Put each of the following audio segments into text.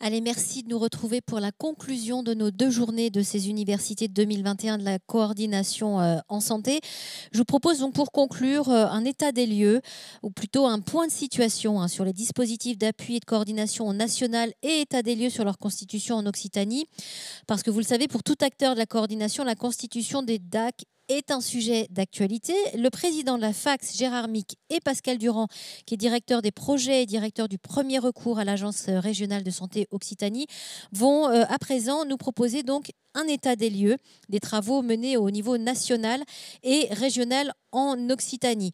Allez, merci de nous retrouver pour la conclusion de nos 2 journées de ces universités de 2021 de la coordination en santé. Je vous propose donc pour conclure un état des lieux, ou plutôt un point de situation sur les dispositifs d'appui et de coordination nationale et état des lieux sur leur constitution en Occitanie. Parce que vous le savez, pour tout acteur de la coordination, la constitution des DAC est un sujet d'actualité. Le président de la FACS, Gérard Mick, et Pascal Durand, qui est directeur des projets et directeur du premier recours à l'Agence régionale de santé Occitanie, vont à présent nous proposer donc un état des lieux des travaux menés au niveau national et régional en Occitanie.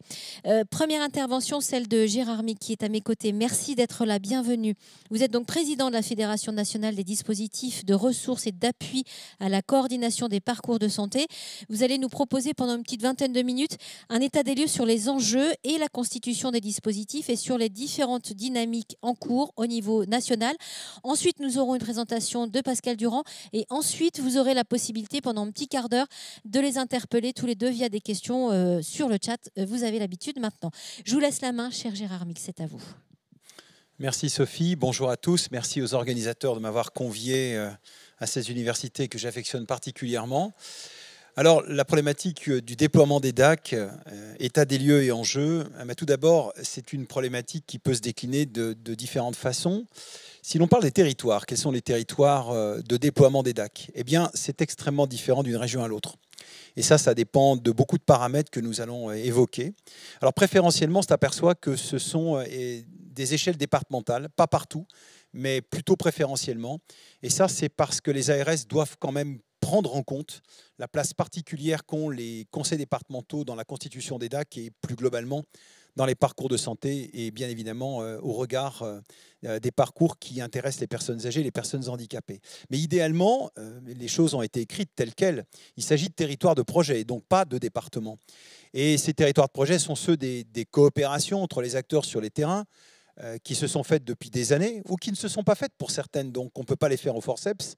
Première intervention, celle de Gérard Mick, qui est à mes côtés. Merci d'être là, bienvenue. Vous êtes donc président de la Fédération nationale des dispositifs de ressources et d'appui à la coordination des parcours de santé. Vous allez nous proposer pendant une petite vingtaine de minutes un état des lieux sur les enjeux et la constitution des dispositifs et sur les différentes dynamiques en cours au niveau national. Ensuite, nous aurons une présentation de Pascal Durand et ensuite, vous aurez la possibilité pendant un petit quart d'heure de les interpeller tous les deux via des questions sur le chat. Vous avez l'habitude maintenant. Je vous laisse la main, cher Gérard Mick, c'est à vous. Merci Sophie, bonjour à tous. Merci aux organisateurs de m'avoir convié à ces universités que j'affectionne particulièrement. Alors, la problématique du déploiement des DAC, état des lieux et enjeux, tout d'abord, c'est une problématique qui peut se décliner de différentes façons. Si l'on parle des territoires, quels sont les territoires de déploiement des DAC? Eh bien, c'est extrêmement différent d'une région à l'autre. Et ça dépend de beaucoup de paramètres que nous allons évoquer. Alors, préférentiellement, on s'aperçoit que ce sont des échelles départementales, pas partout, mais plutôt préférentiellement. Et ça, c'est parce que les ARS doivent quand même prendre en compte la place particulière qu'ont les conseils départementaux dans la constitution des DAC et plus globalement dans les parcours de santé et bien évidemment au regard des parcours qui intéressent les personnes âgées et les personnes handicapées. Mais idéalement, les choses ont été écrites telles quelles. Il s'agit de territoires de projet et donc pas de départements. Et ces territoires de projet sont ceux des coopérations entre les acteurs sur les terrains, qui se sont faites depuis des années ou qui ne se sont pas faites pour certaines, donc on ne peut pas les faire au forceps.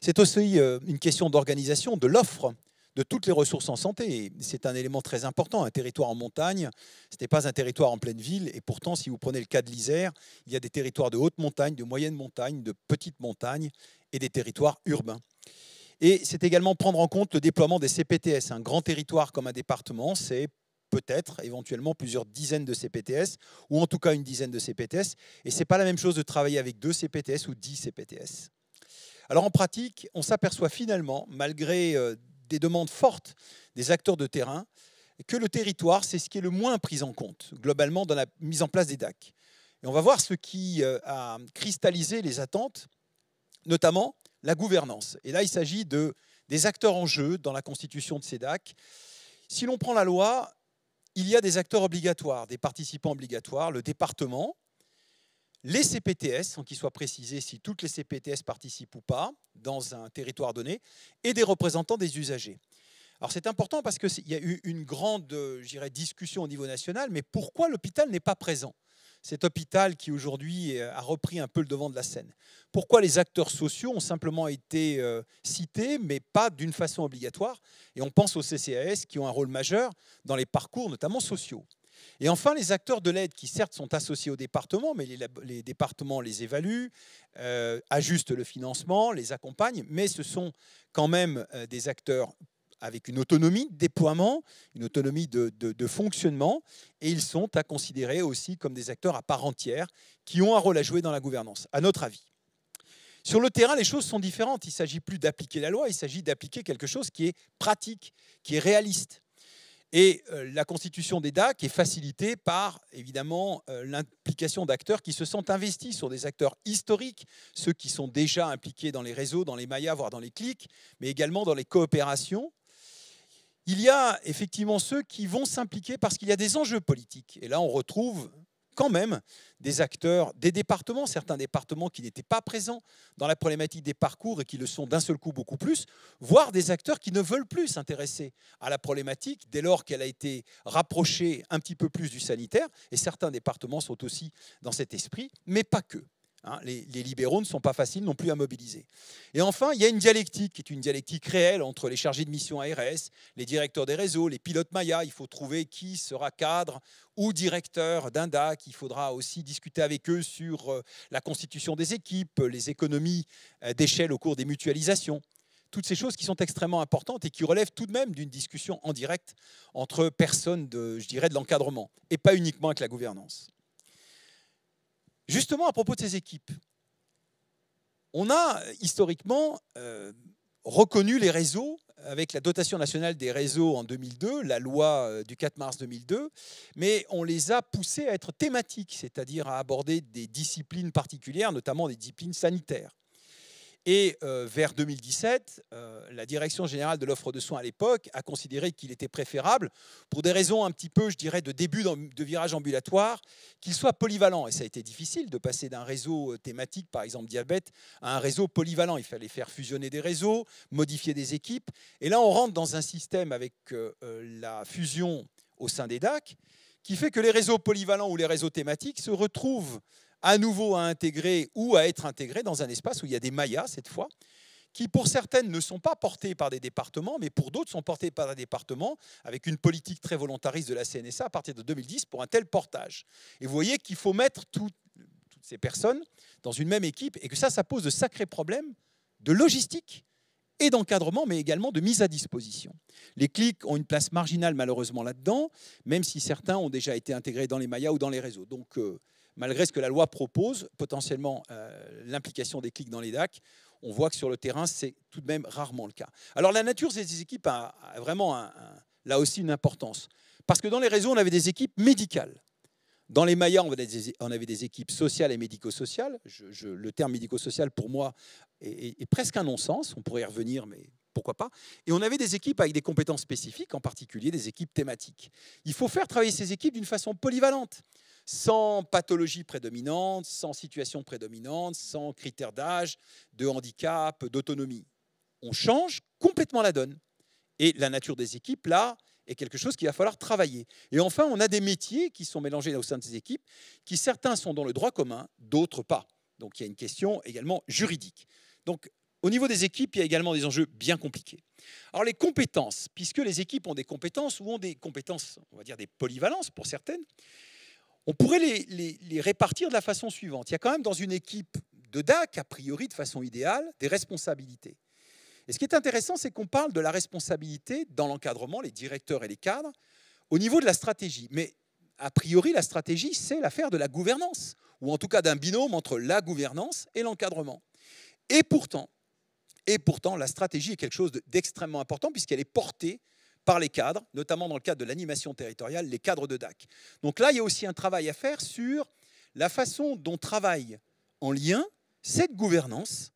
C'est aussi une question d'organisation de l'offre de toutes les ressources en santé. C'est un élément très important. Un territoire en montagne, ce n'est pas un territoire en pleine ville. Et pourtant, si vous prenez le cas de l'Isère, il y a des territoires de haute montagne, de moyenne montagne, de petite montagne et des territoires urbains. Et c'est également prendre en compte le déploiement des CPTS. Un grand territoire comme un département, c'est peut-être, éventuellement, plusieurs dizaines de CPTS, ou en tout cas une dizaine de CPTS. Et ce n'est pas la même chose de travailler avec 2 CPTS ou 10 CPTS. Alors en pratique, on s'aperçoit finalement, malgré des demandes fortes des acteurs de terrain, que le territoire, c'est ce qui est le moins pris en compte, globalement, dans la mise en place des DAC. Et on va voir ce qui a cristallisé les attentes, notamment la gouvernance. Et là, il s'agit des acteurs en jeu dans la constitution de ces DAC. Si l'on prend la loi, il y a des acteurs obligatoires, des participants obligatoires, le département, les CPTS, sans qu'il soit précisé si toutes les CPTS participent ou pas dans un territoire donné, et des représentants des usagers. Alors c'est important parce qu'il y a eu une grande discussion au niveau national, mais pourquoi l'hôpital n'est pas présent? Cet hôpital qui aujourd'hui a repris un peu le devant de la scène. Pourquoi les acteurs sociaux ont simplement été cités, mais pas d'une façon obligatoire? Et on pense aux CCAS qui ont un rôle majeur dans les parcours, notamment sociaux. Et enfin, les acteurs de l'aide qui, certes, sont associés au département, mais les départements les évaluent, ajustent le financement, les accompagnent, mais ce sont quand même des acteurs avec une autonomie de déploiement, une autonomie de fonctionnement, et ils sont à considérer aussi comme des acteurs à part entière qui ont un rôle à jouer dans la gouvernance, à notre avis. Sur le terrain, les choses sont différentes. Il ne s'agit plus d'appliquer la loi, il s'agit d'appliquer quelque chose qui est pratique, qui est réaliste. Et la constitution des DAC est facilitée par, évidemment, l'implication d'acteurs qui se sentent investis sur des acteurs historiques, ceux qui sont déjà impliqués dans les réseaux, dans les mayas, voire dans les clics, mais également dans les coopérations. Il y a effectivement ceux qui vont s'impliquer parce qu'il y a des enjeux politiques. Et là, on retrouve quand même des acteurs, des départements, certains départements qui n'étaient pas présents dans la problématique des parcours et qui le sont d'un seul coup beaucoup plus, voire des acteurs qui ne veulent plus s'intéresser à la problématique dès lors qu'elle a été rapprochée un petit peu plus du sanitaire. Et certains départements sont aussi dans cet esprit, mais pas que. Les libéraux ne sont pas faciles non plus à mobiliser. Et enfin, il y a une dialectique qui est une dialectique réelle entre les chargés de mission ARS, les directeurs des réseaux, les pilotes Maya. Il faut trouver qui sera cadre ou directeur d'un DAC. Il faudra aussi discuter avec eux sur la constitution des équipes, les économies d'échelle au cours des mutualisations. Toutes ces choses qui sont extrêmement importantes et qui relèvent tout de même d'une discussion en direct entre personnes je dirais, de l'encadrement et pas uniquement avec la gouvernance. Justement, à propos de ces équipes, on a historiquement reconnu les réseaux avec la dotation nationale des réseaux en 2002, la loi du 4 mars 2002, mais on les a poussés à être thématiques, c'est-à-dire à aborder des disciplines particulières, notamment des disciplines sanitaires. Et vers 2017, la Direction générale de l'offre de soins à l'époque a considéré qu'il était préférable, pour des raisons un petit peu, je dirais, de début de virage ambulatoire, qu'il soit polyvalent. Et ça a été difficile de passer d'un réseau thématique, par exemple diabète, à un réseau polyvalent. Il fallait faire fusionner des réseaux, modifier des équipes. Et là, on rentre dans un système avec la fusion au sein des DAC, qui fait que les réseaux polyvalents ou les réseaux thématiques se retrouvent à nouveau à intégrer ou à être intégrés dans un espace où il y a des mayas, cette fois, qui pour certaines ne sont pas portées par des départements, mais pour d'autres sont portées par des départements, avec une politique très volontariste de la CNSA à partir de 2010 pour un tel portage. Et vous voyez qu'il faut mettre toutes ces personnes dans une même équipe et que ça pose de sacrés problèmes de logistique et d'encadrement, mais également de mise à disposition. Les clics ont une place marginale malheureusement là-dedans, même si certains ont déjà été intégrés dans les mayas ou dans les réseaux. Donc, malgré ce que la loi propose, potentiellement l'implication des clics dans les DAC, on voit que sur le terrain, c'est tout de même rarement le cas. Alors la nature de ces équipes a vraiment là aussi une importance. Parce que dans les réseaux, on avait des équipes médicales. Dans les mayas, on avait des équipes sociales et médico-sociales. Le terme médico-social, pour moi, est presque un non-sens. On pourrait y revenir, mais pourquoi pas. Et on avait des équipes avec des compétences spécifiques, en particulier des équipes thématiques. Il faut faire travailler ces équipes d'une façon polyvalente, sans pathologie prédominante, sans situation prédominante, sans critères d'âge, de handicap, d'autonomie. On change complètement la donne. Et la nature des équipes, là, est quelque chose qu'il va falloir travailler. Et enfin, on a des métiers qui sont mélangés au sein de ces équipes, qui certains sont dans le droit commun, d'autres pas. Donc il y a une question également juridique. Donc au niveau des équipes, il y a également des enjeux bien compliqués. Alors les compétences, puisque les équipes ont des compétences, ou ont des compétences, on va dire des polyvalences pour certaines, on pourrait les répartir de la façon suivante. Il y a quand même dans une équipe de DAC, a priori de façon idéale, des responsabilités. Et ce qui est intéressant, c'est qu'on parle de la responsabilité dans l'encadrement, les directeurs et les cadres, au niveau de la stratégie. Mais a priori, la stratégie, c'est l'affaire de la gouvernance, ou en tout cas d'un binôme entre la gouvernance et l'encadrement. Et pourtant, la stratégie est quelque chose d'extrêmement important, puisqu'elle est portée par les cadres, notamment dans le cadre de l'animation territoriale, les cadres de DAC. Donc là, il y a aussi un travail à faire sur la façon dont travaille en lien cette gouvernance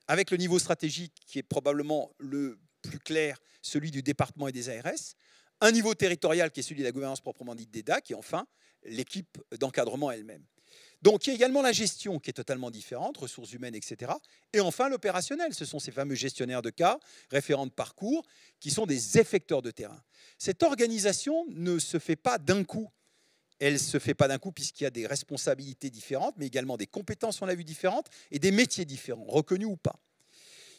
avec le niveau stratégique qui est probablement le plus clair, celui du département et des ARS, un niveau territorial qui est celui de la gouvernance proprement dite des DAC, et enfin l'équipe d'encadrement elle-même. Donc il y a également la gestion qui est totalement différente, ressources humaines, etc. Et enfin l'opérationnel, ce sont ces fameux gestionnaires de cas, référents de parcours, qui sont des effecteurs de terrain. Cette organisation ne se fait pas d'un coup. Elle ne se fait pas d'un coup puisqu'il y a des responsabilités différentes, mais également des compétences, on l'a vu, différentes, et des métiers différents, reconnus ou pas,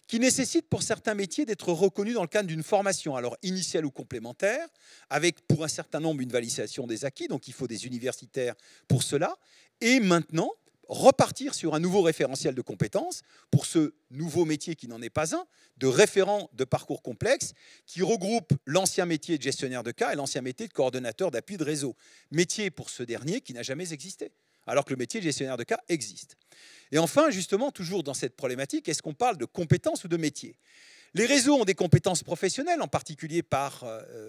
qui nécessitent pour certains métiers d'être reconnus dans le cadre d'une formation, alors initiale ou complémentaire, avec pour un certain nombre une validation des acquis, donc il faut des universitaires pour cela, et maintenant repartir sur un nouveau référentiel de compétences pour ce nouveau métier qui n'en est pas un, de référent de parcours complexe, qui regroupe l'ancien métier de gestionnaire de cas et l'ancien métier de coordonnateur d'appui de réseau. Métier pour ce dernier qui n'a jamais existé, alors que le métier de gestionnaire de cas existe. Et enfin, justement, toujours dans cette problématique, est-ce qu'on parle de compétences ou de métiers ? Les réseaux ont des compétences professionnelles, en particulier par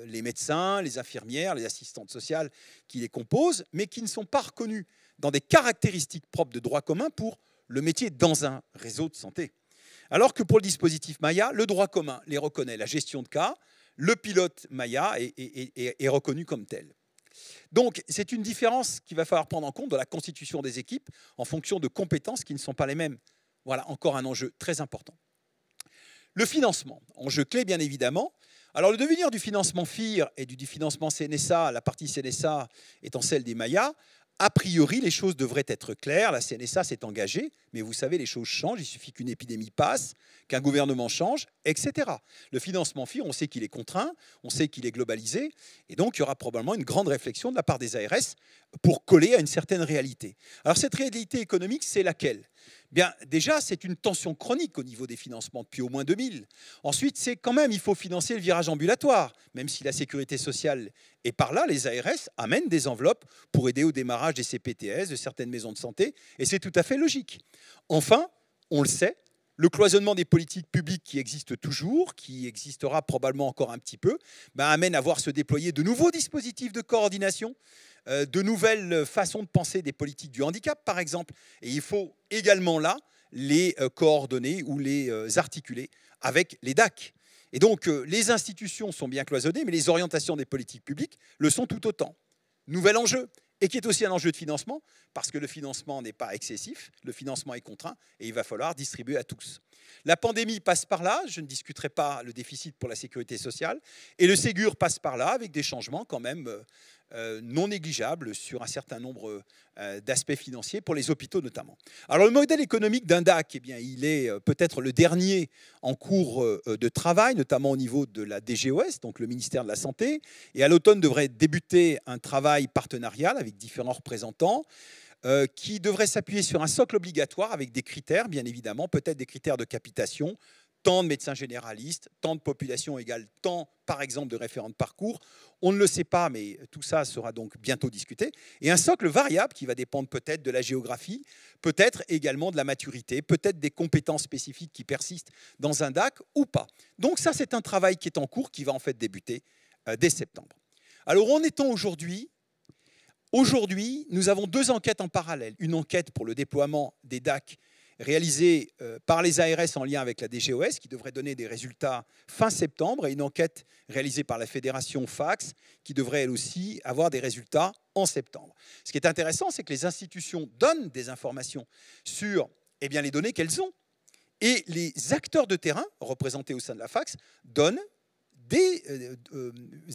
les médecins, les infirmières, les assistantes sociales qui les composent, mais qui ne sont pas reconnus dans des caractéristiques propres de droit commun pour le métier dans un réseau de santé. Alors que pour le dispositif Maya, le droit commun les reconnaît. La gestion de cas, le pilote Maya est reconnu comme tel. Donc c'est une différence qu'il va falloir prendre en compte dans la constitution des équipes en fonction de compétences qui ne sont pas les mêmes. Voilà encore un enjeu très important. Le financement, enjeu clé bien évidemment. Alors le devenir du financement FIR et du financement CNSA, la partie CNSA étant celle des Mayas, A priori, les choses devraient être claires. La CNSA s'est engagée, mais vous savez, les choses changent. Il suffit qu'une épidémie passe, qu'un gouvernement change, etc. Le financement FIR, on sait qu'il est contraint, on sait qu'il est globalisé, et donc il y aura probablement une grande réflexion de la part des ARS pour coller à une certaine réalité. Alors cette réalité économique, c'est laquelle ? Bien, déjà, c'est une tension chronique au niveau des financements depuis au moins 2000. Ensuite, c'est quand même, il faut financer le virage ambulatoire. Même si la sécurité sociale est par là, les ARS amènent des enveloppes pour aider au démarrage des CPTS, de certaines maisons de santé, et c'est tout à fait logique. Enfin, on le sait, le cloisonnement des politiques publiques qui existe toujours, qui existera probablement encore un petit peu, amène à voir se déployer de nouveaux dispositifs de coordination, de nouvelles façons de penser des politiques du handicap, par exemple. Et il faut également là les coordonner ou les articuler avec les DAC. Et donc, les institutions sont bien cloisonnées, mais les orientations des politiques publiques le sont tout autant. Nouvel enjeu, et qui est aussi un enjeu de financement, parce que le financement n'est pas excessif, le financement est contraint, et il va falloir distribuer à tous. La pandémie passe par là, je ne discuterai pas le déficit pour la sécurité sociale, et le Ségur passe par là, avec des changements quand même non négligeables sur un certain nombre d'aspects financiers, pour les hôpitaux notamment. Alors le modèle économique d'un DAC, eh bien, il est peut-être le dernier en cours de travail, notamment au niveau de la DGOS, donc le ministère de la Santé, et à l'automne devrait débuter un travail partenarial avec différents représentants, qui devrait s'appuyer sur un socle obligatoire avec des critères, bien évidemment, peut-être des critères de capitation, tant de médecins généralistes, tant de population égale tant, par exemple, de référents de parcours. On ne le sait pas, mais tout ça sera donc bientôt discuté. Et un socle variable qui va dépendre peut-être de la géographie, peut-être également de la maturité, peut-être des compétences spécifiques qui persistent dans un DAC ou pas. Donc ça, c'est un travail qui est en cours, qui va en fait débuter dès septembre. Alors, où en est-on aujourd'hui ? Aujourd'hui, nous avons deux enquêtes en parallèle. Une enquête pour le déploiement des DAC réalisée par les ARS en lien avec la DGOS, qui devrait donner des résultats fin septembre, et une enquête réalisée par la Fédération Fax, qui devrait elle aussi avoir des résultats en septembre. Ce qui est intéressant, c'est que les institutions donnent des informations sur les données qu'elles ont, et les acteurs de terrain, représentés au sein de la Fax, donnent des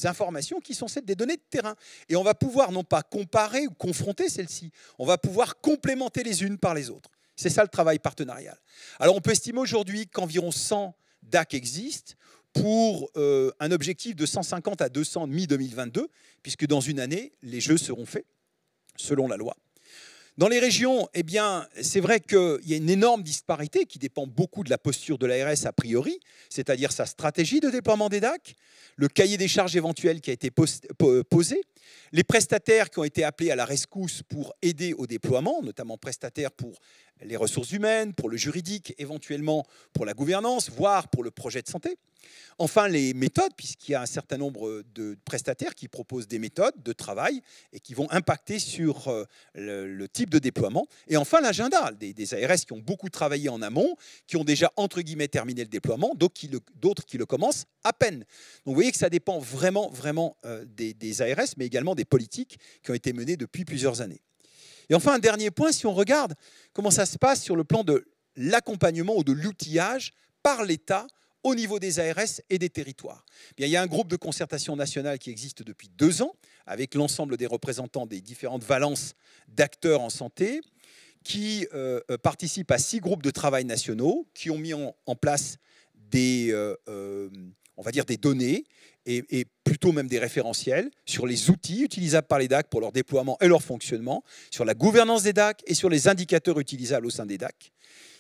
informations qui sont celles des données de terrain. Et on va pouvoir non pas comparer ou confronter celles-ci, on va pouvoir complémenter les unes par les autres. C'est ça le travail partenarial. Alors on peut estimer aujourd'hui qu'environ 100 DAC existent pour un objectif de 150 à 200 mi-2022, puisque dans une année, les jeux seront faits, selon la loi. Dans les régions, c'est vrai qu'il y a une énorme disparité qui dépend beaucoup de la posture de l'ARS a priori, c'est-à-dire sa stratégie de déploiement des DAC, le cahier des charges éventuel qui a été posé, les prestataires qui ont été appelés à la rescousse pour aider au déploiement, notamment prestataires pour les ressources humaines, pour le juridique, éventuellement pour la gouvernance, voire pour le projet de santé. Enfin, les méthodes, puisqu'il y a un certain nombre de prestataires qui proposent des méthodes de travail et qui vont impacter sur le type de déploiement. Et enfin, l'agenda des ARS qui ont beaucoup travaillé en amont, qui ont déjà, entre guillemets, terminé le déploiement, d'autres qui le commencent à peine. Donc, vous voyez que ça dépend vraiment des ARS, mais également des politiques qui ont été menées depuis plusieurs années. Et enfin, un dernier point, si on regarde comment ça se passe sur le plan de l'accompagnement ou de l'outillage par l'État au niveau des ARS et des territoires. Bien, il y a un groupe de concertation nationale qui existe depuis 2 ans, avec l'ensemble des représentants des différentes valences d'acteurs en santé, qui participe à 6 groupes de travail nationaux, qui ont mis en place des données, et plutôt même des référentiels sur les outils utilisables par les DAC pour leur déploiement et leur fonctionnement, sur la gouvernance des DAC et sur les indicateurs utilisables au sein des DAC.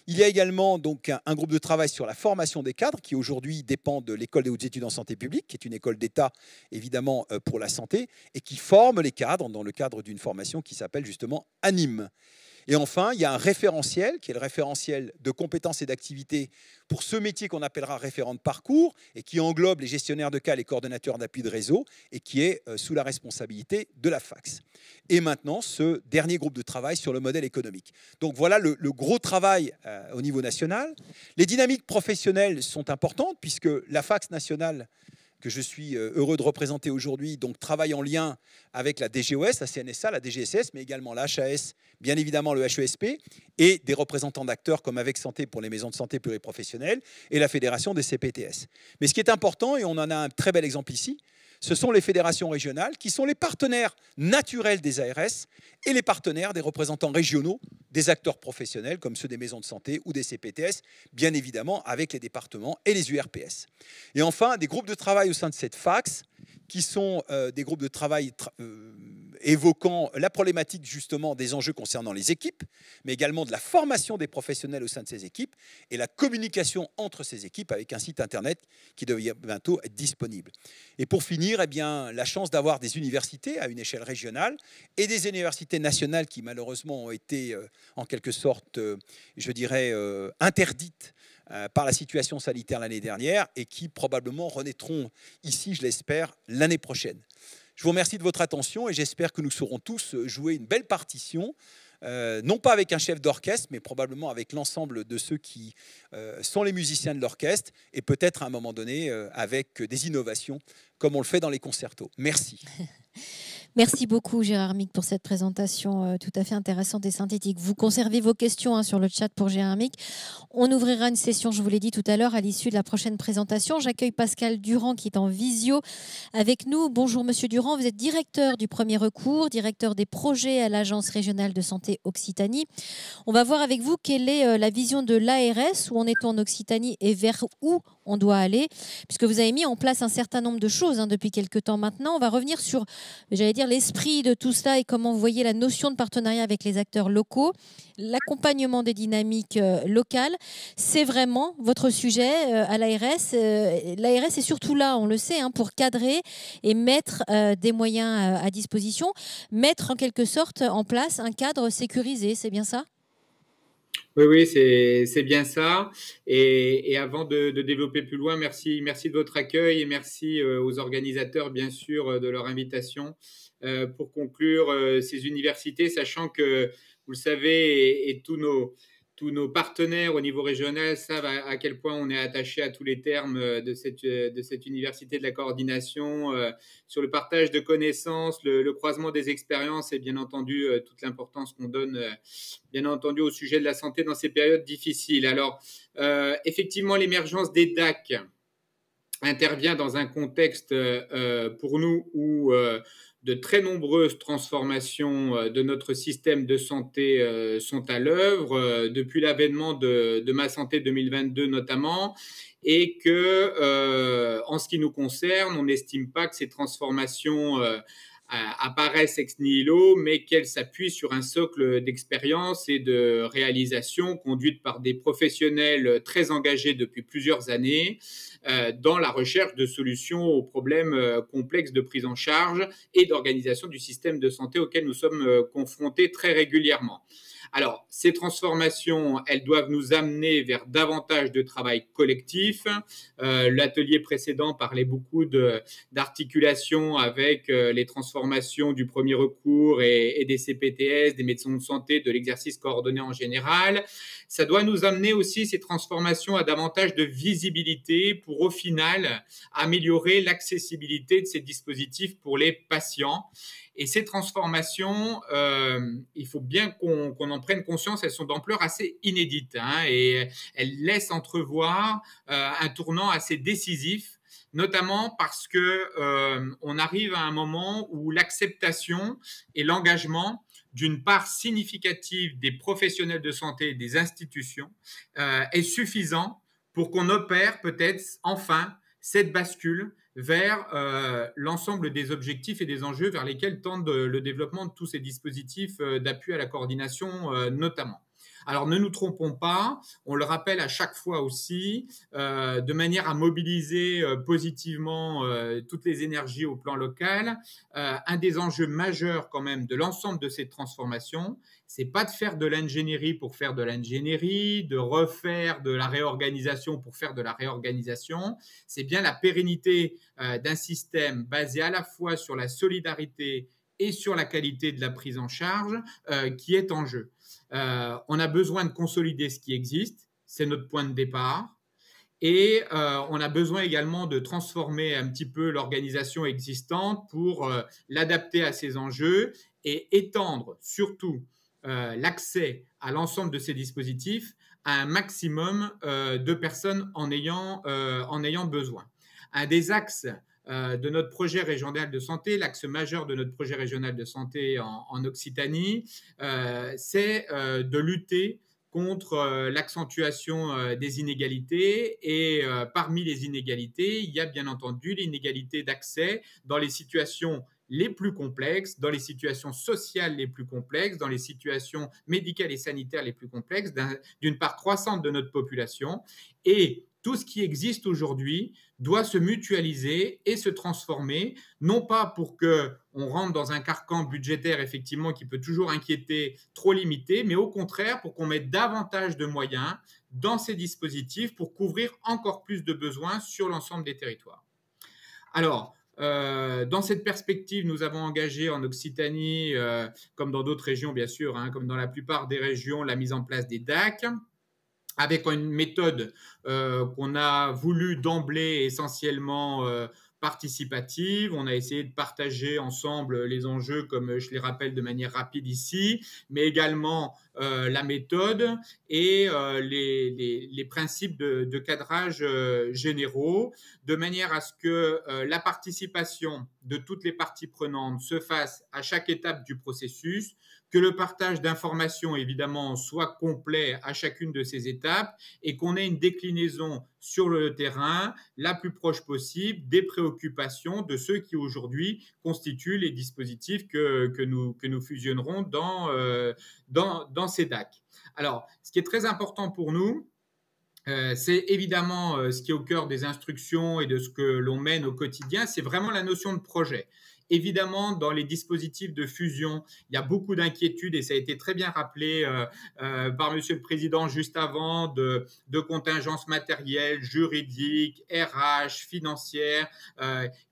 Il y a également donc un groupe de travail sur la formation des cadres qui aujourd'hui dépend de l'École des hautes études en santé publique, qui est une école d'État évidemment pour la santé, et qui forme les cadres dans le cadre d'une formation qui s'appelle justement ANIM. Et enfin, il y a un référentiel, qui est le référentiel de compétences et d'activités pour ce métier qu'on appellera référent de parcours, et qui englobe les gestionnaires de cas, les coordonnateurs d'appui de réseau, et qui est sous la responsabilité de la Fax. Et maintenant, ce dernier groupe de travail sur le modèle économique. Donc voilà le gros travail au niveau national. Les dynamiques professionnelles sont importantes, puisque la Fax nationale, que je suis heureux de représenter aujourd'hui, donc travaille en lien avec la DGOS, la CNSA, la DGSS, mais également la HAS, bien évidemment le HESP, et des représentants d'acteurs comme Avec Santé pour les maisons de santé pluriprofessionnelles et la Fédération des CPTS. Mais ce qui est important, et on en a un très bel exemple ici, Ce sont les fédérations régionales qui sont les partenaires naturels des ARS et les partenaires des représentants régionaux des acteurs professionnels comme ceux des maisons de santé ou des CPTS, bien évidemment avec les départements et les URPS. Et enfin, des groupes de travail au sein de cette FACS qui sont des groupes de travail évoquant la problématique justement des enjeux concernant les équipes, mais également de la formation des professionnels au sein de ces équipes et la communication entre ces équipes avec un site internet qui devrait bientôt être disponible. Et pour finir, eh bien, la chance d'avoir des universités à une échelle régionale et des universités nationales qui malheureusement ont été en quelque sorte, je dirais, interdites par la situation sanitaire l'année dernière et qui probablement renaîtront ici, je l'espère, l'année prochaine. Je vous remercie de votre attention et j'espère que nous saurons tous jouer une belle partition, non pas avec un chef d'orchestre, mais probablement avec l'ensemble de ceux qui sont les musiciens de l'orchestre et peut-être à un moment donné avec des innovations comme on le fait dans les concertos. Merci. Merci beaucoup Gérard Mick pour cette présentation tout à fait intéressante et synthétique. Vous conservez vos questions sur le chat pour Gérard Mick. On ouvrira une session, je vous l'ai dit tout à l'heure, à l'issue de la prochaine présentation. J'accueille Pascal Durand qui est en visio avec nous. Bonjour Monsieur Durand, vous êtes directeur du premier recours, directeur des projets à l'Agence régionale de santé Occitanie. On va voir avec vous quelle est la vision de l'ARS, où on est en Occitanie et vers où on doit aller, puisque vous avez mis en place un certain nombre de choses depuis quelques temps maintenant. On va revenir sur, j'allais dire, l'esprit de tout cela et comment vous voyez la notion de partenariat avec les acteurs locaux, l'accompagnement des dynamiques locales. C'est vraiment votre sujet à l'ARS. L'ARS est surtout là, on le sait, pour cadrer et mettre des moyens à disposition, mettre en quelque sorte en place un cadre sécurisé, c'est bien ça ? Oui, c'est bien ça. Et avant de développer plus loin, merci de votre accueil et merci aux organisateurs, bien sûr, de leur invitation pour conclure ces universités, sachant que, vous le savez, et tous nos partenaires au niveau régional savent à quel point on est attaché à tous les termes de cette université de la coordination, sur le partage de connaissances, le croisement des expériences et bien entendu toute l'importance qu'on donne bien entendu au sujet de la santé dans ces périodes difficiles. Alors, effectivement, l'émergence des DAC intervient dans un contexte pour nous où de très nombreuses transformations de notre système de santé sont à l'œuvre, depuis l'avènement de Ma Santé 2022 notamment, et que, en ce qui nous concerne, on n'estime pas que ces transformations apparaissent ex nihilo, mais qu'elles s'appuient sur un socle d'expérience et de réalisation conduite par des professionnels très engagés depuis plusieurs années dans la recherche de solutions aux problèmes complexes de prise en charge et d'organisation du système de santé auxquels nous sommes confrontés très régulièrement. Alors, ces transformations, elles doivent nous amener vers davantage de travail collectif. L'atelier précédent parlait beaucoup d'articulation avec les transformations du premier recours et des CPTS, des médecins de santé, de l'exercice coordonné en général. Ça doit nous amener aussi, ces transformations, à davantage de visibilité pour, au final, améliorer l'accessibilité de ces dispositifs pour les patients. Et ces transformations, il faut bien qu'on en prenne conscience, elles sont d'ampleur assez inédite et elles laissent entrevoir un tournant assez décisif, notamment parce que on arrive à un moment où l'acceptation et l'engagement d'une part significative des professionnels de santé et des institutions est suffisant pour qu'on opère peut-être enfin cette bascule vers l'ensemble des objectifs et des enjeux vers lesquels tendent le développement de tous ces dispositifs d'appui à la coordination notamment. Alors, ne nous trompons pas, on le rappelle à chaque fois aussi, de manière à mobiliser positivement toutes les énergies au plan local. Un des enjeux majeurs quand même de l'ensemble de ces transformations, c'est pas de faire de l'ingénierie pour faire de l'ingénierie, de refaire de la réorganisation pour faire de la réorganisation. C'est bien la pérennité d'un système basé à la fois sur la solidarité et sur la qualité de la prise en charge qui est en jeu. On a besoin de consolider ce qui existe, c'est notre point de départ. Et on a besoin également de transformer un petit peu l'organisation existante pour l'adapter à ces enjeux et étendre surtout l'accès à l'ensemble de ces dispositifs à un maximum de personnes en ayant besoin. Un des axes de notre projet régional de santé, l'axe majeur de notre projet régional de santé en Occitanie, c'est de lutter contre l'accentuation des inégalités. Et parmi les inégalités, il y a bien entendu l'inégalité d'accès dans les situations les plus complexes, dans les situations sociales les plus complexes, dans les situations médicales et sanitaires les plus complexes d'une part croissante de notre population. Et tout ce qui existe aujourd'hui doit se mutualiser et se transformer, non pas pour qu'on rentre dans un carcan budgétaire effectivement qui peut toujours inquiéter, trop limité, mais au contraire pour qu'on mette davantage de moyens dans ces dispositifs pour couvrir encore plus de besoins sur l'ensemble des territoires. Alors, dans cette perspective, nous avons engagé en Occitanie, comme dans d'autres régions bien sûr, comme dans la plupart des régions, la mise en place des DAC, avec une méthode qu'on a voulu d'emblée essentiellement participative. On a essayé de partager ensemble les enjeux, comme je les rappelle de manière rapide ici, mais également la méthode et les principes de cadrage généraux, de manière à ce que la participation de toutes les parties prenantes se fasse à chaque étape du processus, que le partage d'informations, évidemment, soit complet à chacune de ces étapes et qu'on ait une déclinaison sur le terrain la plus proche possible des préoccupations de ceux qui aujourd'hui constituent les dispositifs que nous fusionnerons dans ces DAC. Alors, ce qui est très important pour nous, c'est évidemment ce qui est au cœur des instructions et de ce que l'on mène au quotidien, c'est vraiment la notion de projet. Évidemment, dans les dispositifs de fusion, il y a beaucoup d'inquiétudes et ça a été très bien rappelé par Monsieur le Président juste avant de contingences matérielles, juridiques, RH, financières,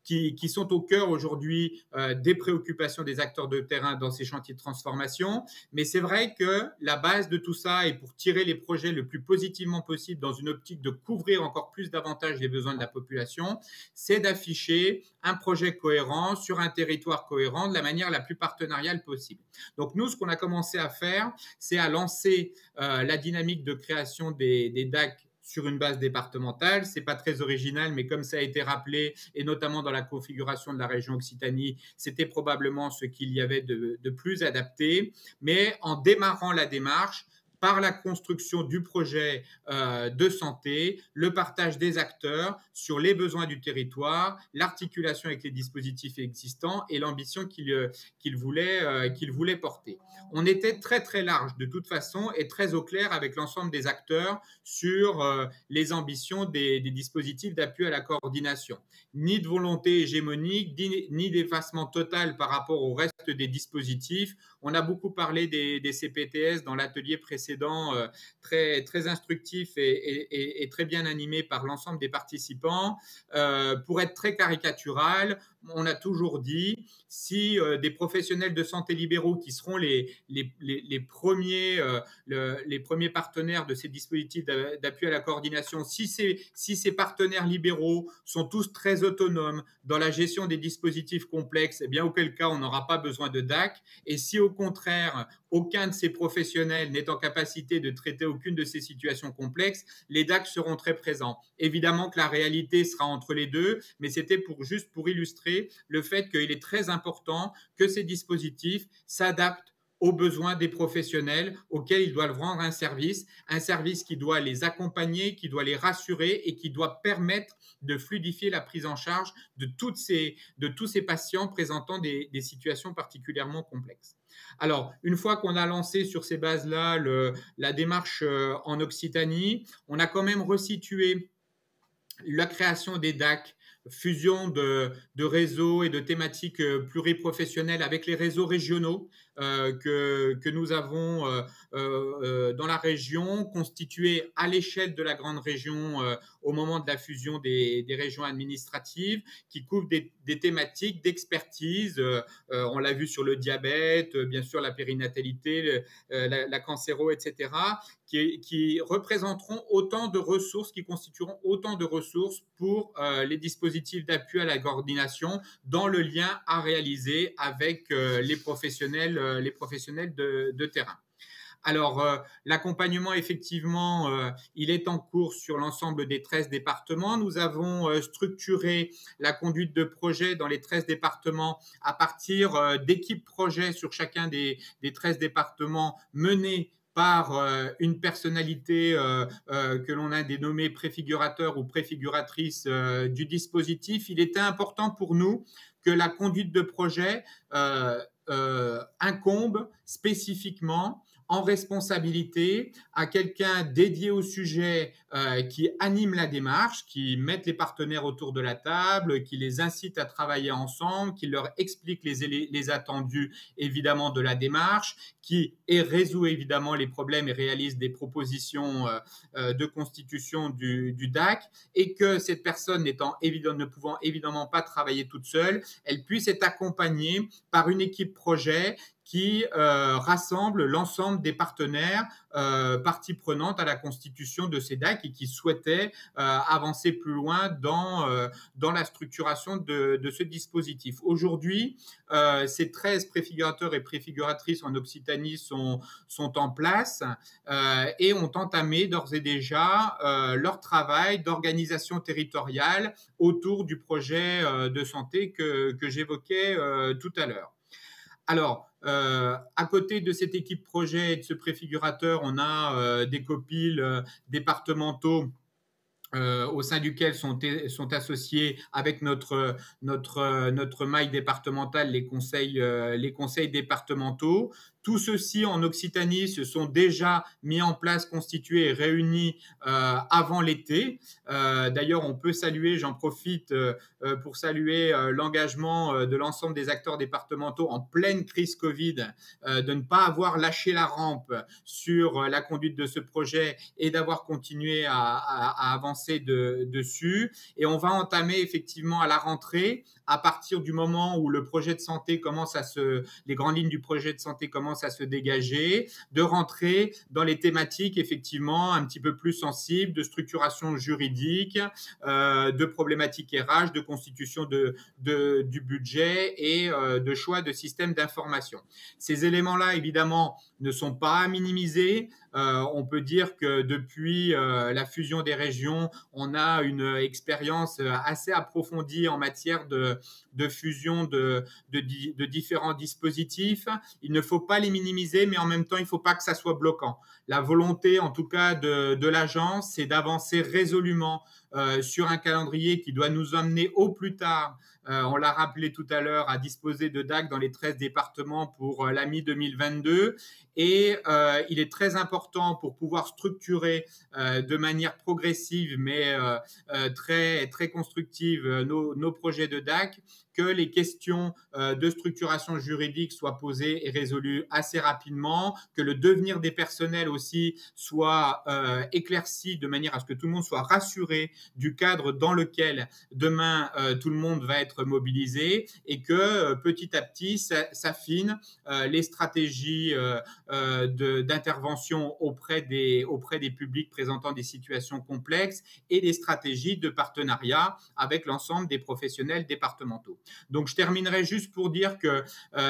qui sont au cœur aujourd'hui des préoccupations des acteurs de terrain dans ces chantiers de transformation. Mais c'est vrai que la base de tout ça, et pour tirer les projets le plus positivement possible dans une optique de couvrir encore plus davantage les besoins de la population, c'est d'afficher un projet cohérent sur un territoire cohérent de la manière la plus partenariale possible. Donc nous, ce qu'on a commencé à faire, c'est à lancer la dynamique de création des DAC sur une base départementale. C'est pas très original, mais comme ça a été rappelé, et notamment dans la configuration de la région Occitanie, c'était probablement ce qu'il y avait de plus adapté. Mais en démarrant la démarche, par la construction du projet de santé, le partage des acteurs sur les besoins du territoire, l'articulation avec les dispositifs existants et l'ambition qu'il voulait porter. On était très très large de toute façon et très au clair avec l'ensemble des acteurs sur les ambitions des dispositifs d'appui à la coordination. Ni de volonté hégémonique, ni d'effacement total par rapport au reste des dispositifs. On a beaucoup parlé des CPTS dans l'atelier précédent, très, très instructif et très bien animé par l'ensemble des participants. Pour être très caricatural, on a toujours dit, si des professionnels de santé libéraux qui seront les premiers partenaires de ces dispositifs d'appui à la coordination, si ces partenaires libéraux sont tous très autonomes dans la gestion des dispositifs complexes, eh bien, auquel cas, on n'aura pas besoin de DAC. Et si au contraire, aucun de ces professionnels n'est en capacité de traiter aucune de ces situations complexes, les DAC seront très présents. Évidemment que la réalité sera entre les deux, mais c'était juste pour illustrer le fait qu'il est très important que ces dispositifs s'adaptent aux besoins des professionnels auxquels ils doivent rendre un service qui doit les accompagner, qui doit les rassurer et qui doit permettre de fluidifier la prise en charge de tous ces patients présentant des situations particulièrement complexes. Alors, une fois qu'on a lancé sur ces bases-là la démarche en Occitanie, on a quand même resitué la création des DAC, fusion de réseaux et de thématiques pluriprofessionnelles avec les réseaux régionaux que nous avons dans la région, constitués à l'échelle de la grande région au moment de la fusion des régions administratives, qui couvrent des thématiques d'expertise. On l'a vu sur le diabète, bien sûr la périnatalité, la cancéro, etc., qui représenteront autant de ressources, qui constitueront autant de ressources pour les dispositifs d'appui à la coordination dans le lien à réaliser avec les professionnels de terrain. Alors, l'accompagnement, effectivement, il est en cours sur l'ensemble des 13 départements. Nous avons structuré la conduite de projet dans les 13 départements à partir d'équipes projets sur chacun des 13 départements menés par une personnalité que l'on a dénommée préfigurateur ou préfiguratrice du dispositif. Il était important pour nous que la conduite de projet incombe spécifiquement en responsabilité à quelqu'un dédié au sujet qui anime la démarche, qui mette les partenaires autour de la table, qui les incite à travailler ensemble, qui leur explique les attendus évidemment de la démarche, qui résout évidemment les problèmes et réalise des propositions de constitution du DAC, et que cette personne ne pouvant évidemment pas travailler toute seule, elle puisse être accompagnée par une équipe projet qui rassemble l'ensemble des partenaires parties prenantes à la constitution de ces DAC et qui souhaitaient avancer plus loin dans la structuration de ce dispositif. Aujourd'hui, ces 13 préfigurateurs et préfiguratrices en Occitanie sont en place et ont entamé d'ores et déjà leur travail d'organisation territoriale autour du projet de santé que j'évoquais tout à l'heure. Alors, à côté de cette équipe projet et de ce préfigurateur, on a des COPIL départementaux au sein duquel sont associés avec notre maille départementale les conseils départementaux. Tous ceux-ci en Occitanie se sont déjà mis en place, constitués et réunis avant l'été. D'ailleurs, on peut saluer, j'en profite pour saluer l'engagement de l'ensemble des acteurs départementaux en pleine crise Covid, de ne pas avoir lâché la rampe sur la conduite de ce projet et d'avoir continué à avancer dessus. Et on va entamer effectivement à la rentrée, à partir du moment où le projet de santé les grandes lignes du projet de santé commencent à se dégager, de rentrer dans les thématiques effectivement un petit peu plus sensibles de structuration juridique, de problématiques RH, de constitution du budget et de choix de système d'information. Ces éléments-là, évidemment, ne sont pas à minimiser. On peut dire que depuis la fusion des régions, on a une expérience assez approfondie en matière de fusion de différents dispositifs. Il ne faut pas les minimiser, mais en même temps, il ne faut pas que ça soit bloquant. La volonté, en tout cas, de l'agence, c'est d'avancer résolument sur un calendrier qui doit nous amener au plus tard, on l'a rappelé tout à l'heure, à disposer de DAC dans les 13 départements pour la mi-2022. Et il est très important pour pouvoir structurer de manière progressive mais très, très constructive nos projets de DAC, que les questions de structuration juridique soient posées et résolues assez rapidement, que le devenir des personnels aussi soit éclairci de manière à ce que tout le monde soit rassuré du cadre dans lequel demain tout le monde va être mobilisé, et que petit à petit s'affinent les stratégies d'intervention auprès des publics présentant des situations complexes et des stratégies de partenariat avec l'ensemble des professionnels départementaux. Donc, je terminerai juste pour dire que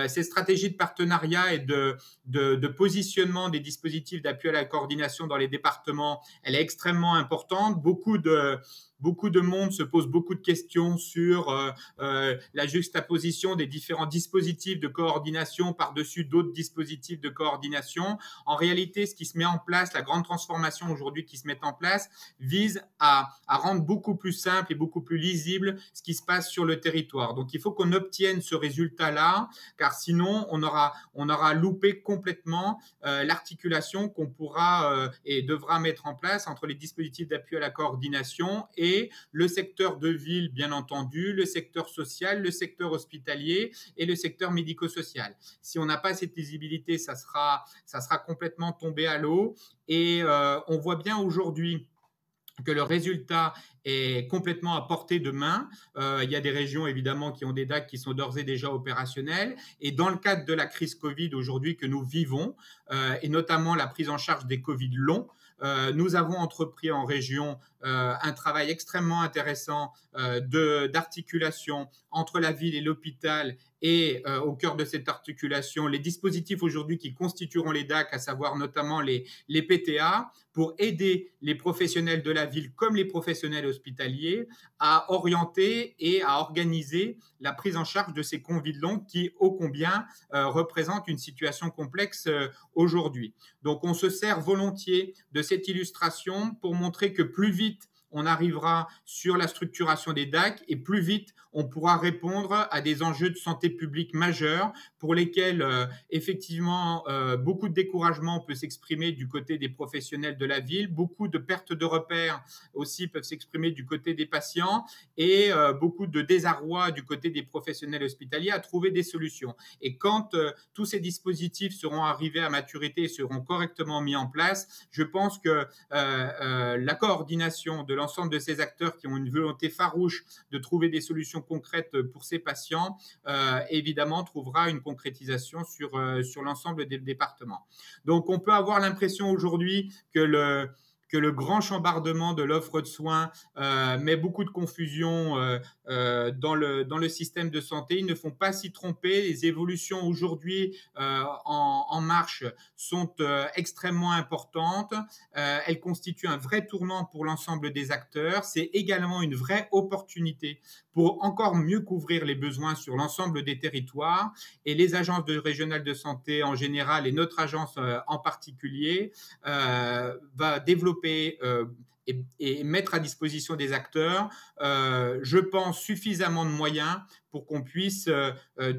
ces stratégies de partenariat et de positionnement des dispositifs d'appui à la coordination dans les départements, elle est extrêmement importante. Beaucoup de monde se pose beaucoup de questions sur la juxtaposition des différents dispositifs de coordination par-dessus d'autres dispositifs de coordination. En réalité, ce qui se met en place, la grande transformation aujourd'hui qui se met en place, vise à rendre beaucoup plus simple et beaucoup plus lisible ce qui se passe sur le territoire. Donc, il faut qu'on obtienne ce résultat-là, car sinon, on aura loupé complètement l'articulation qu'on pourra et devra mettre en place entre les dispositifs d'appui à la coordination et le secteur de ville, bien entendu, le secteur social, le secteur hospitalier et le secteur médico-social. Si on n'a pas cette lisibilité, ça sera complètement tombé à l'eau. Et on voit bien aujourd'hui que le résultat est complètement à portée de main. Il y a des régions, évidemment, qui ont des DAC qui sont d'ores et déjà opérationnels. Et dans le cadre de la crise Covid aujourd'hui que nous vivons, et notamment la prise en charge des Covid longs, Nous avons entrepris en région un travail extrêmement intéressant d'articulation entre la ville et l'hôpital et au cœur de cette articulation, les dispositifs aujourd'hui qui constitueront les DAC, à savoir notamment les PTA, pour aider les professionnels de la ville comme les professionnels hospitaliers à orienter et à organiser la prise en charge de ces Covid longs qui, ô combien, représentent une situation complexe aujourd'hui. Donc, on se sert volontiers de cette illustration pour montrer que plus vite on arrivera sur la structuration des DAC et plus vite on pourra répondre à des enjeux de santé publique majeurs pour lesquels effectivement beaucoup de découragement peut s'exprimer du côté des professionnels de la ville, beaucoup de pertes de repères aussi peuvent s'exprimer du côté des patients et beaucoup de désarroi du côté des professionnels hospitaliers à trouver des solutions. Et quand tous ces dispositifs seront arrivés à maturité et seront correctement mis en place, je pense que la coordination de l'ensemble de ces acteurs qui ont une volonté farouche de trouver des solutions concrètes pour ces patients, évidemment, trouvera une concrétisation sur l'ensemble des départements. Donc, on peut avoir l'impression aujourd'hui que le grand chambardement de l'offre de soins met beaucoup de confusion dans le système de santé. Ils ne font pas s'y tromper. Les évolutions aujourd'hui en marche sont extrêmement importantes. Elles constituent un vrai tournant pour l'ensemble des acteurs. C'est également une vraie opportunité pour encore mieux couvrir les besoins sur l'ensemble des territoires. Et les agences régionales de santé en général et notre agence en particulier va développer et mettre à disposition des acteurs, je pense, suffisamment de moyens pour qu'on puisse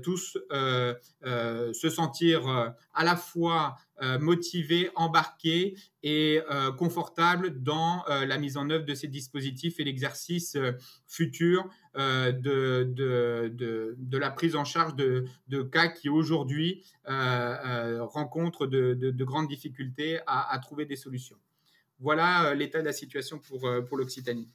tous se sentir à la fois motivés, embarqués et confortables dans la mise en œuvre de ces dispositifs et l'exercice futur de la prise en charge de cas qui aujourd'hui rencontrent de grandes difficultés à trouver des solutions. Voilà l'état de la situation pour l'Occitanie.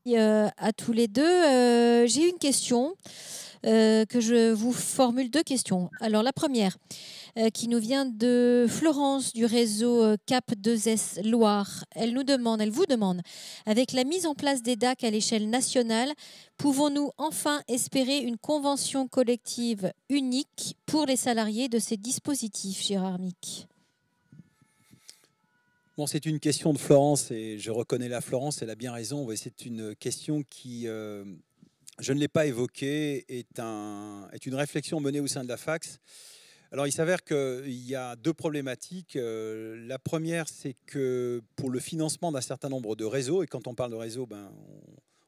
À tous les deux, j'ai une question que je vous formule deux questions. Alors la première qui nous vient de Florence du réseau CAP2S Loire. Elle vous demande, avec la mise en place des DAC à l'échelle nationale, pouvons-nous enfin espérer une convention collective unique pour les salariés de ces dispositifs, Gérard Mick? Bon, c'est une question de Florence et je reconnais la Florence, elle a bien raison. C'est une question qui, je ne l'ai pas évoquée, est une réflexion menée au sein de la FACS. Alors, il s'avère qu'il y a deux problématiques. La première, c'est que pour le financement d'un certain nombre de réseaux, et quand on parle de réseau,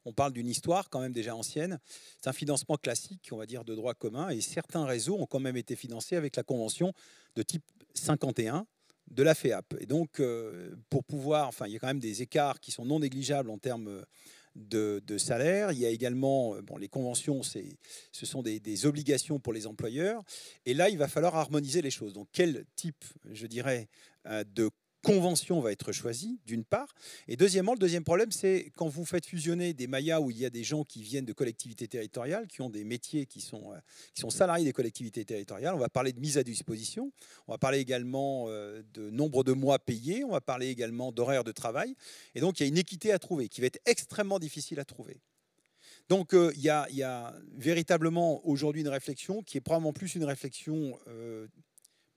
on parle d'une histoire quand même déjà ancienne, c'est un financement classique, on va dire, de droit commun, et certains réseaux ont quand même été financés avec la convention de type 51, de la FEAP. Et donc, pour pouvoir, il y a quand même des écarts qui sont non négligeables en termes de salaire. Il y a également, les conventions, ce sont des obligations pour les employeurs. Et là, il va falloir harmoniser les choses. Donc, quel type, je dirais, de convention va être choisie, d'une part. Et deuxièmement, le deuxième problème, c'est quand vous faites fusionner des mayas où il y a des gens qui viennent de collectivités territoriales, qui ont des métiers qui sont salariés des collectivités territoriales. On va parler de mise à disposition. On va parler également de nombre de mois payés. On va parler également d'horaires de travail. Et donc, il y a une équité à trouver qui va être extrêmement difficile à trouver. Donc, il y a véritablement aujourd'hui une réflexion qui est probablement plus une réflexion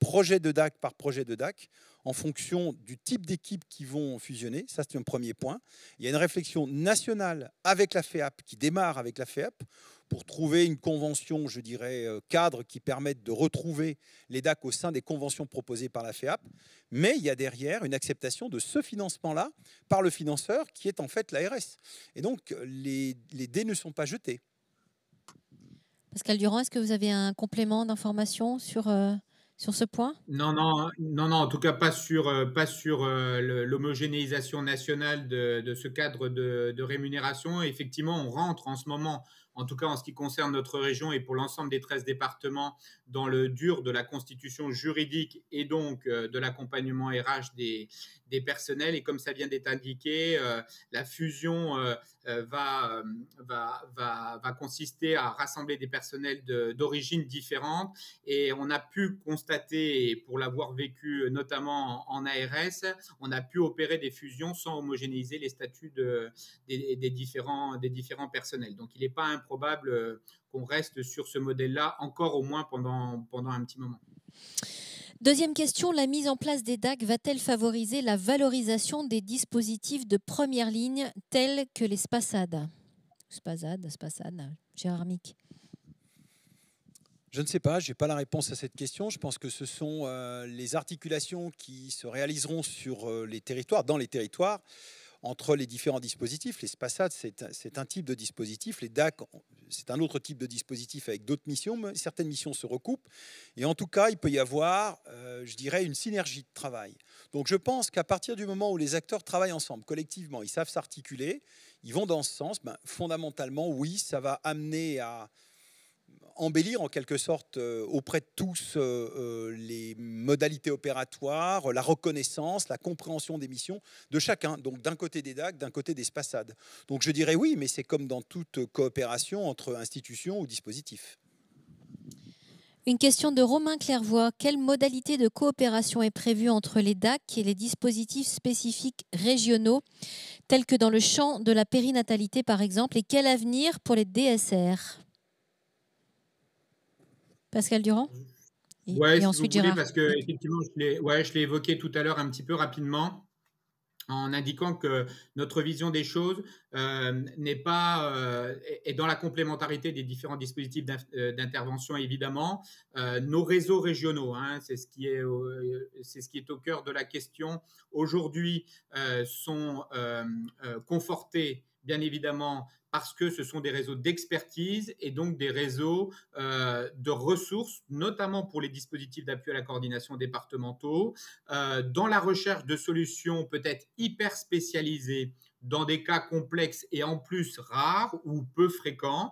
projet de DAC par projet de DAC, en fonction du type d'équipe qui vont fusionner. Ça, c'est un premier point. Il y a une réflexion nationale avec la FEAP, qui démarre avec la FEAP, pour trouver une convention, je dirais, cadre qui permette de retrouver les DAC au sein des conventions proposées par la FEAP. Mais il y a derrière une acceptation de ce financement-là par le financeur, qui est en fait l'ARS. Et donc, les dés ne sont pas jetés. Pascal Durand, est-ce que vous avez un complément d'information sur ce point? Non, en tout cas pas sur l'homogénéisation nationale de ce cadre de rémunération. Effectivement, on rentre en ce moment, en tout cas en ce qui concerne notre région et pour l'ensemble des 13 départements, dans le dur de la constitution juridique et donc de l'accompagnement RH des personnels. Et comme ça vient d'être indiqué, la fusion va consister à rassembler des personnels d'origines différentes. Et on a pu constater, et pour l'avoir vécu notamment en ARS, on a pu opérer des fusions sans homogénéiser les statuts des différents personnels. Donc, il n'est pas improbable qu'on reste sur ce modèle-là encore au moins pendant un petit moment. Deuxième question, la mise en place des DAC va-t-elle favoriser la valorisation des dispositifs de première ligne tels que les SPASAD, Gérard Mick? Je ne sais pas, je n'ai pas la réponse à cette question. Je pense que ce sont les articulations qui se réaliseront sur les territoires, dans les territoires, entre les différents dispositifs. Les SPASAD, c'est un type de dispositif. Les DAC, c'est un autre type de dispositif avec d'autres missions, mais certaines missions se recoupent. Et en tout cas, il peut y avoir, je dirais, une synergie de travail. Donc je pense qu'à partir du moment où les acteurs travaillent ensemble, collectivement, ils savent s'articuler, ils vont dans ce sens, fondamentalement, oui, ça va amener à embellir en quelque sorte auprès de tous les modalités opératoires, la reconnaissance, la compréhension des missions de chacun. Donc d'un côté des DAC, d'un côté des SPASAD. Donc je dirais oui, mais c'est comme dans toute coopération entre institutions ou dispositifs. Une question de Romain Clairvoy. Quelle modalité de coopération est prévue entre les DAC et les dispositifs spécifiques régionaux, tels que dans le champ de la périnatalité par exemple, et quel avenir pour les DSR? Pascal Durand et ensuite Gérard. Parce que effectivement, je l'ai évoqué tout à l'heure un petit peu rapidement, en indiquant que notre vision des choses n'est pas est dans la complémentarité des différents dispositifs d'intervention, évidemment. Nos réseaux régionaux, c'est ce qui est au cœur de la question aujourd'hui, sont confortés, bien évidemment, parce que ce sont des réseaux d'expertise et donc des réseaux de ressources, notamment pour les dispositifs d'appui à la coordination départementaux, dans la recherche de solutions peut-être hyper spécialisées, dans des cas complexes et en plus rares ou peu fréquents,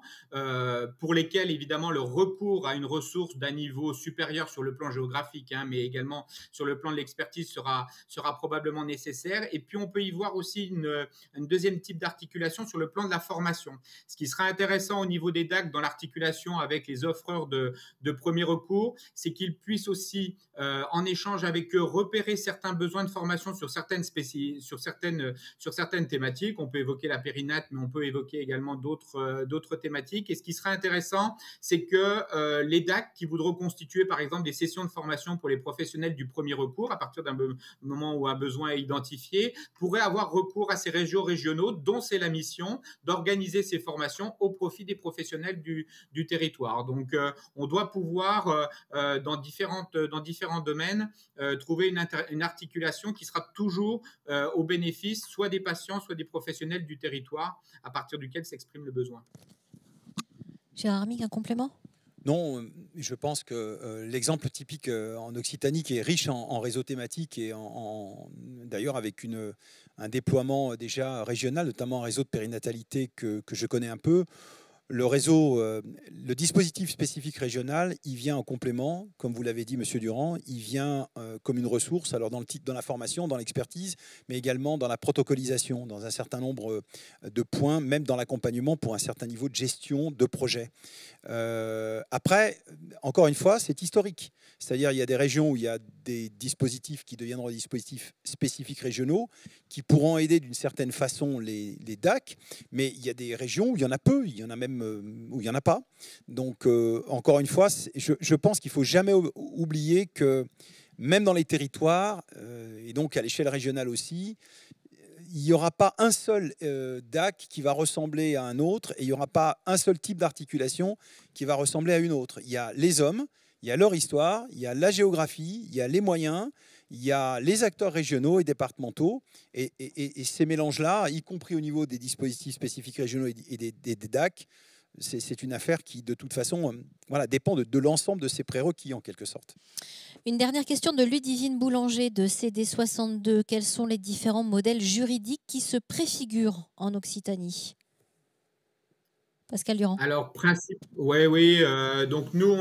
pour lesquels évidemment le recours à une ressource d'un niveau supérieur sur le plan géographique, mais également sur le plan de l'expertise sera probablement nécessaire. Et puis on peut y voir aussi une deuxième type d'articulation sur le plan de la formation. Ce qui sera intéressant au niveau des DAC dans l'articulation avec les offreurs de premier recours, c'est qu'ils puissent aussi, en échange avec eux, repérer certains besoins de formation sur certaines thématiques. On peut évoquer la périnate, mais on peut évoquer également d'autres thématiques. Et ce qui sera intéressant, c'est que les DAC qui voudront constituer, par exemple, des sessions de formation pour les professionnels du premier recours, à partir d'un moment où un besoin est identifié, pourraient avoir recours à ces réseaux régionaux, dont c'est la mission d'organiser ces formations au profit des professionnels du territoire. Donc, on doit pouvoir, dans différents domaines, trouver une articulation qui sera toujours au bénéfice soit des patients, soit des professionnels du territoire à partir duquel s'exprime le besoin. Gérard Mick, un complément ? Non, je pense que l'exemple typique en Occitanie, qui est riche en réseaux thématiques et d'ailleurs avec un déploiement déjà régional, notamment un réseau de périnatalité que je connais un peu, le dispositif spécifique régional, il vient en complément, comme vous l'avez dit, Monsieur Durand, il vient comme une ressource, alors dans la formation, dans l'expertise, mais également dans la protocolisation, dans un certain nombre de points, même dans l'accompagnement pour un certain niveau de gestion de projet. Après, encore une fois, c'est historique. C'est-à-dire il y a des régions où il y a des dispositifs qui deviendront des dispositifs spécifiques régionaux, qui pourront aider d'une certaine façon les DAC, mais il y a des régions où il y en a peu, il y en a même où il n'y en a pas. Donc, encore une fois, je pense qu'il ne faut jamais oublier que même dans les territoires, et donc à l'échelle régionale aussi, il n'y aura pas un seul DAC qui va ressembler à un autre, et il n'y aura pas un seul type d'articulation qui va ressembler à une autre. Il y a les hommes, il y a leur histoire, il y a la géographie, il y a les moyens, il y a les acteurs régionaux et départementaux, et ces mélanges-là, y compris au niveau des dispositifs spécifiques régionaux et des DAC, c'est une affaire qui, de toute façon, dépend de l'ensemble de ces prérequis, en quelque sorte. Une dernière question de Ludivine Boulanger de CD62. Quels sont les différents modèles juridiques qui se préfigurent en Occitanie ? Pascal Durand. Alors, oui. Donc, nous,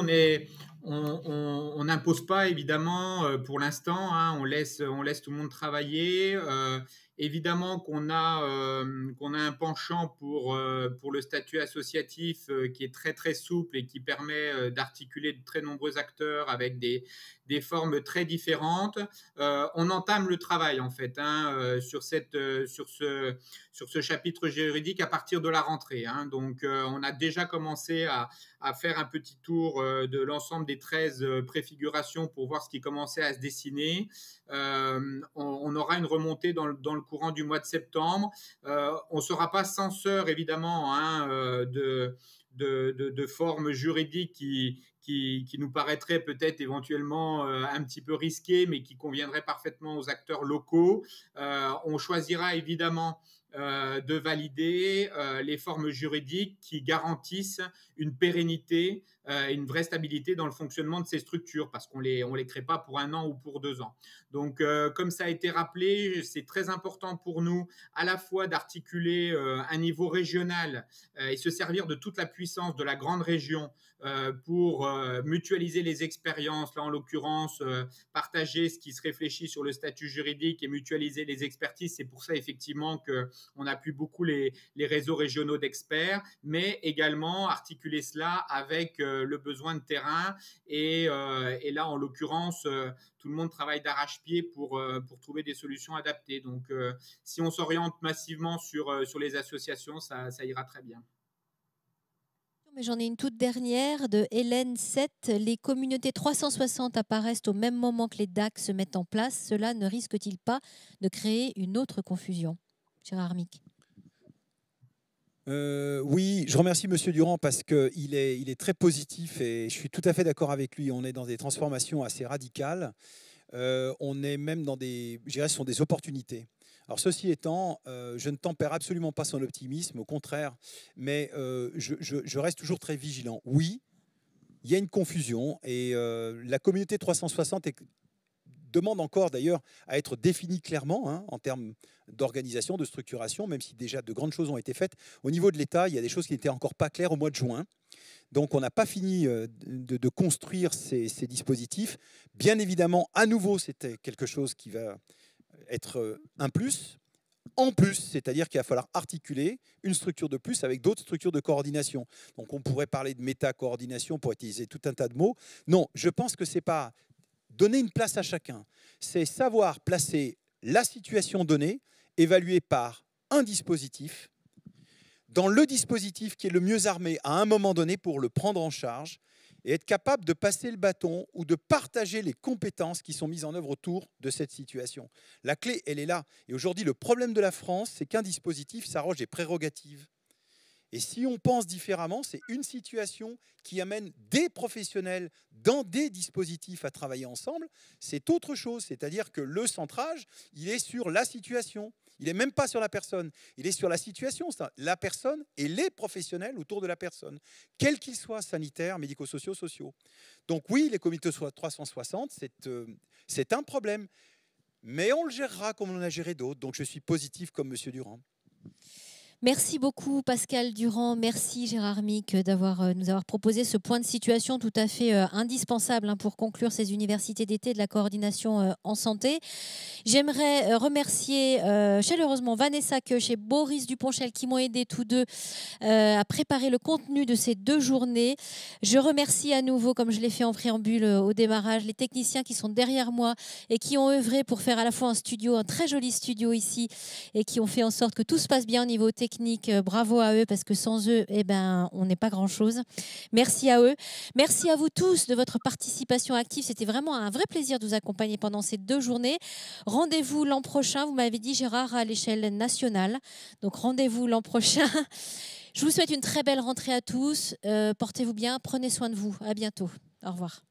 on n'impose pas, évidemment, pour l'instant. On laisse tout le monde travailler. Évidemment qu'on a un penchant pour le statut associatif qui est très très souple et qui permet d'articuler de très nombreux acteurs avec des formes très différentes. On entame le travail en fait sur ce chapitre juridique à partir de la rentrée. Donc on a déjà commencé à faire un petit tour de l'ensemble des 13 préfigurations pour voir ce qui commençait à se dessiner. On aura une remontée dans le courant du mois de septembre. On ne sera pas censeur évidemment de formes juridiques qui nous paraîtraient peut-être éventuellement un petit peu risquées, mais qui conviendraient parfaitement aux acteurs locaux. On choisira évidemment de valider les formes juridiques qui garantissent une pérennité, une vraie stabilité dans le fonctionnement de ces structures, parce qu'on les crée pas pour 1 an ou pour 2 ans. Donc, comme ça a été rappelé, c'est très important pour nous à la fois d'articuler un niveau régional et se servir de toute la puissance de la grande région pour mutualiser les expériences, là en l'occurrence partager ce qui se réfléchit sur le statut juridique et mutualiser les expertises. C'est pour ça effectivement qu'on appuie beaucoup les réseaux régionaux d'experts, mais également articuler cela avec le besoin de terrain et là en l'occurrence tout le monde travaille d'arrache-pied pour trouver des solutions adaptées. Donc si on s'oriente massivement sur les associations, ça ira très bien. Mais j'en ai une toute dernière de Hélène 7. Les communautés 360 apparaissent au même moment que les DAC se mettent en place. Cela ne risque-t-il pas de créer une autre confusion? Gérard Mick. Oui, je remercie Monsieur Durand parce qu'il est très positif et je suis tout à fait d'accord avec lui. On est dans des transformations assez radicales. On est même dans je dirais, ce sont des opportunités. Alors ceci étant, je ne tempère absolument pas son optimisme, au contraire, mais je reste toujours très vigilant. Oui, il y a une confusion et la communauté 360 demande encore d'ailleurs à être définie clairement en termes d'organisation, de structuration, même si déjà de grandes choses ont été faites. Au niveau de l'État, il y a des choses qui n'étaient encore pas claires au mois de juin. Donc on n'a pas fini de construire ces dispositifs. Bien évidemment, à nouveau, c'était quelque chose qui va être un plus. En plus, c'est-à-dire qu'il va falloir articuler une structure de plus avec d'autres structures de coordination. Donc on pourrait parler de méta-coordination pour utiliser tout un tas de mots. Non, je pense que ce n'est pas donner une place à chacun. C'est savoir placer la situation donnée, évaluée par un dispositif, dans le dispositif qui est le mieux armé à un moment donné pour le prendre en charge et être capable de passer le bâton ou de partager les compétences qui sont mises en œuvre autour de cette situation. La clé, elle est là. Et aujourd'hui, le problème de la France, c'est qu'un dispositif s'arroge des prérogatives. Et si on pense différemment, c'est une situation qui amène des professionnels dans des dispositifs à travailler ensemble. C'est autre chose, c'est-à-dire que le centrage, il est sur la situation. Il n'est même pas sur la personne, il est sur la situation, la personne et les professionnels autour de la personne, quels qu'ils soient, sanitaires, médico-sociaux, sociaux. Donc oui, les comités 360, c'est un problème, mais on le gérera comme on a géré d'autres. Donc je suis positif comme M. Durand. Merci beaucoup Pascal Durand, merci Gérard Mick d'avoir nous avoir proposé ce point de situation tout à fait indispensable pour conclure ces universités d'été de la coordination en santé. J'aimerais remercier chaleureusement Vanessa Keuch et Boris Duponchel qui m'ont aidé tous deux à préparer le contenu de ces 2 journées. Je remercie à nouveau, comme je l'ai fait en préambule au démarrage, les techniciens qui sont derrière moi et qui ont œuvré pour faire à la fois un très joli studio ici et qui ont fait en sorte que tout se passe bien au niveau technique. Bravo à eux parce que sans eux, on n'est pas grand-chose. Merci à eux. Merci à vous tous de votre participation active. C'était vraiment un vrai plaisir de vous accompagner pendant ces 2 journées. Rendez-vous l'an prochain. Vous m'avez dit, Gérard, à l'échelle nationale. Donc, rendez-vous l'an prochain. Je vous souhaite une très belle rentrée à tous. Portez-vous bien. Prenez soin de vous. À bientôt. Au revoir.